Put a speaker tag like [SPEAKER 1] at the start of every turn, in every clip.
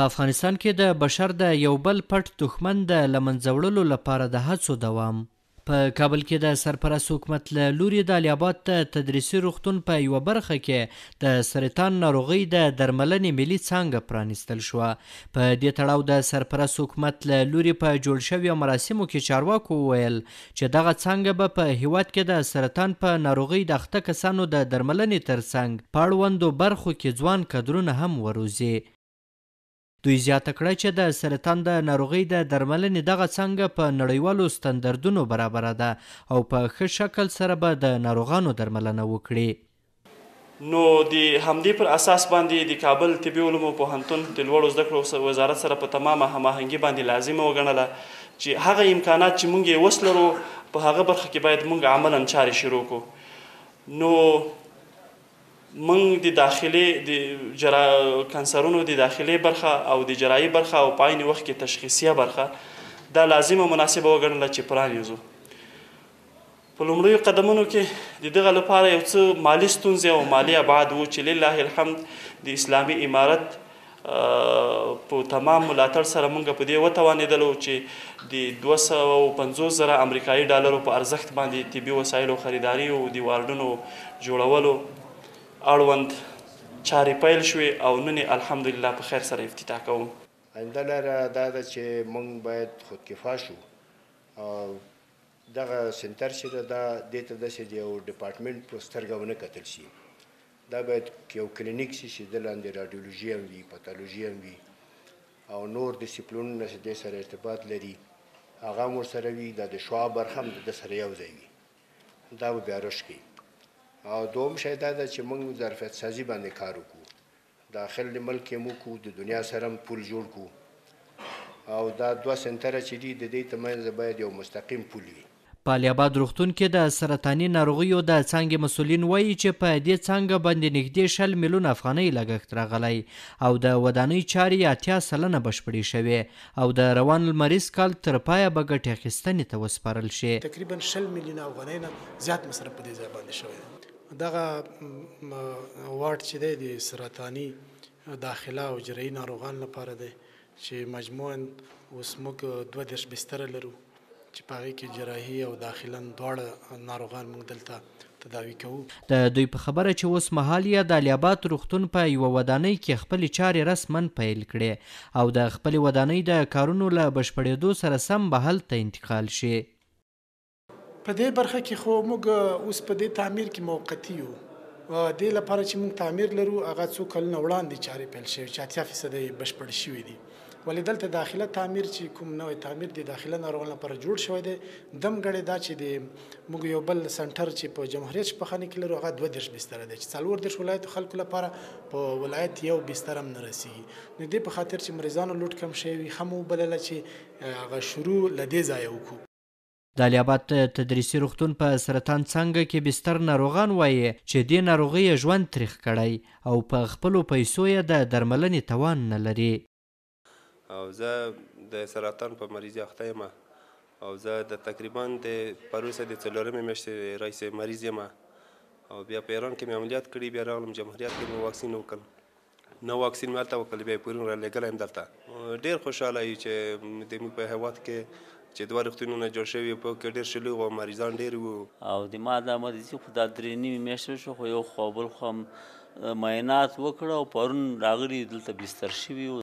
[SPEAKER 1] په افغانستان کې د بشر د یو بل پټ دښمن د له منځه وړلو لپاره د هڅو دوام. په کابل کې د سرپرست حکومت له لوري د الیاباد د تدریسي روغتون په یوه برخه کې د سرطان ناروغۍ د درملنې ملي څانګه پرانیستل شوه. په دې تړاو د سرپرست حکومت له لوري په جوړ شویو مراسمو کې چارواکو وویل چې دغه څانګه به په هیواد کې د سرطان په ناروغۍ د اخته کسانو د درملنې ترڅنګ په اړوندو برخو کې ځوان کدرونه هم وروزي. دوی زیاته کړه چې د سرطان د ناروغۍ د درملنې دغه څانګه په نړیوالو ستندردونو برابره ده او په ښه شکل سره به د ناروغانو درملنه وکړي.
[SPEAKER 2] نو د همدې پر اساس باندې د کابل طبي علومو پوهنتون د لوړو زده کړو وزارت سره په تمامه هماهنګي باندې لازمه وګڼله چې هغه امکانات چې موږ یې وس لرو په هغه برخه کې باید موږ عملا چارې شروع کړو. نو موږ د داخلي د کانسرونو د داخلي برخه او د جراحي برخه او په عین وخت کې تشخیصیه برخه دا لازمه مناسبه وګڼله چې پرانیزو. په لومړیو قدمونو کې د دغه لپاره یو څه مالي ستونزې او مالي ابعاد وو چې لله الحمد د اسلامي امارت په تمام ملاتړ سره موږ په دې وتوانېدلو چې د 250,000 امریکایي ډالرو په ارزښت باندې طبي وسایلو خریداري او د واردونو جوړولو اړوند چارې پیل شوې او نن الحمدلله په خیر سره افتتاح کوو.
[SPEAKER 3] آینده لاره دا ده چې موږ باید خودکفا شو او دغه سنټر چې دا دې ته داسې د یو ډپارټمنټ په سترګه ونه کتل شي. دا باید یو کلینیک شي چې د لاندې راډیولوژي هم وي، پاتالوژي هم وي او نور ډسپلینونه چې دې سره ارتباط لري هغه هم ورسره وي. دا د شعاع برخه هم د ده سره یو ځای وي. دا به بیا رشد کوي. او دوم شی دا ده چې موږ ظرفیت سازي باندې کار وکړو. داخل ملک یې موږ وکړو، د دنیا سره هم پول جوړ کړو او دا 2 سنټره چې دي د دې ترمنځ باید یو مستقیم پول وي.
[SPEAKER 1] په الیاباد روغتون کې د سرطاني ناروغیو د څانګې مسؤلین وایي چې په دې څانګه باندې نږدې 60 میلیونه افغانۍ لګښت راغلی او د ودانۍ چارې 80% بشپړې شوې او د روان لمریز کال تر پایه به ګټې اخیستنې ته وسپارل شي.
[SPEAKER 4] تقریبا 60 میلیونه افغانۍ نه زیات مصرف په دې ځای باندې شوی دی. دغه واټ چې دی د سرطاني داخله او جراحي ناروغان لپاره دی چې مجموعاً اوس موږ 32 بستره لرو چې په هغې کې جراحي او داخلا دواړه ناروغان موږ دلته تداوي کوو.
[SPEAKER 1] د دوی په خبره چې اوس مهال یې د الیاباد روغتون په یوه ودانۍ کې خپلې چارې رسما پیل کړې او د خپلې ودانۍ د کارونو له بشپړېدو سره سم به هلته انتقال شي.
[SPEAKER 4] په دې برخه کې خو موږ اوس په دې تعمیر کې موقتي یو. دې لپاره چې موږ تعمیر لرو هغه څو کلونه وړاندې چارې پیل شوې چې 80% یې بشپړ شوي دي. ولې دلته داخله تعمیر چې کوم نوی تعمیر د داخله ناروغانو لپاره جوړ شوی دی دم ګړی دا چې د موږ یو بل سنټر چې په جمهوریت شفاخانه کې لرو هغه 32 بستره دی چې 34 ولایتو خلکو لپاره په ولایت یو بستر هم نه رسیږي. نو دې په خاطر چې مریضانو لوټ کم شوی وي هم وبلله چې هغه شروع له دې ځایه وکړو.
[SPEAKER 1] د الیاباد تدریسي روغتون په سرطان څانګه کې بستر ناروغان وایي چې دې ناروغۍ یې ژوند تریخ کړی او په خپلو پیسو یې د درملنې توان نه لري.
[SPEAKER 5] او زه د سرطان په مریضي اخته یم او زه د تقریبا د پروسه د 4مې میاشتې رئیس مریض یم او بیا په ایران کې مې عملیات کړي. بیا راغلم جمهوریت کې مې واکسین وکړ. نو واکسین مې هلته وکړل بیا یې پورون رالیږلی یم دلته. ډېر خوشحاله یو چې د موږ په هېواد کې چې 2 روغتونونه جوړ شوي په کې ډېر شلوغ او مریضان ډېر وو.
[SPEAKER 6] او د ما دا مریضي خو دا 3 میاشتې شو خو یو خو بل خو معاینات وکړه او پرون راغلي دلته بستر شوي وو.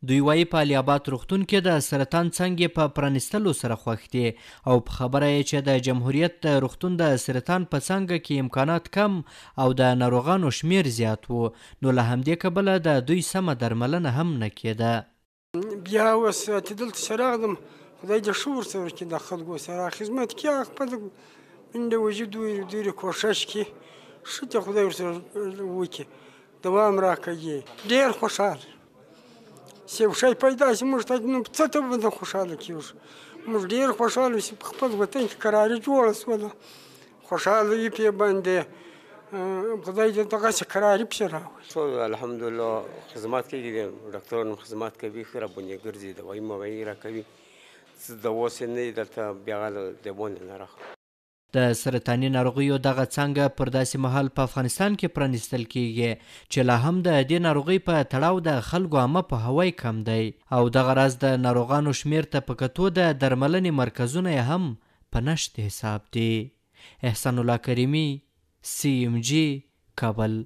[SPEAKER 1] دوی وایي په الیاباد روغتون کې د سرطان څانګې په پرانیستلو سره خوښ دي او په خبره یې چې د جمهوریت د روغتون د سرطان په څانګه کې امکانات کم او د ناروغانو شمیر زیات وو نو له همدې کبله د دوی سمه درملنه هم نه کېده.
[SPEAKER 7] بیا اوس چې دلته چې راغلم خدای دې ښه ورسره وکړي د خلکو سره خدمت کړي خپل من د وجود ډېرې کوښښ کړي ښه چې خدای ورسره وکړي دوام راکوي. ډېر خوشحال چې یو شی پیدا شي موږ ته نو څه ته به خوشحاله کېږو. موږ ډېر خوشحاله شي په خپل وطن کې قراري جوړه شوله خوشحاله وي پرې باندې خدای دې دغسې قراري پسې راولي.
[SPEAKER 8] الحمدلله خدمات کوي ډاکټران خدمات کوي ښه راباندې ګرځي دوایي موایي راکوي څه دوا اوس یې نه دي دلته بیا د باندې نه راخلي.
[SPEAKER 1] د سرطاني ناروغیو دغه څانګه پر داسې مهال په افغانستان کې پرانیستل کیږي چې لا هم د دې ناروغۍ په تړاو د خلکو عامه پوهاوی کم دی او دغه راز د ناروغانو شمیر ته په کتو د درملنې مرکزونه یې هم په نشت حساب دي. احسان الله کریمي، CMG، کابل.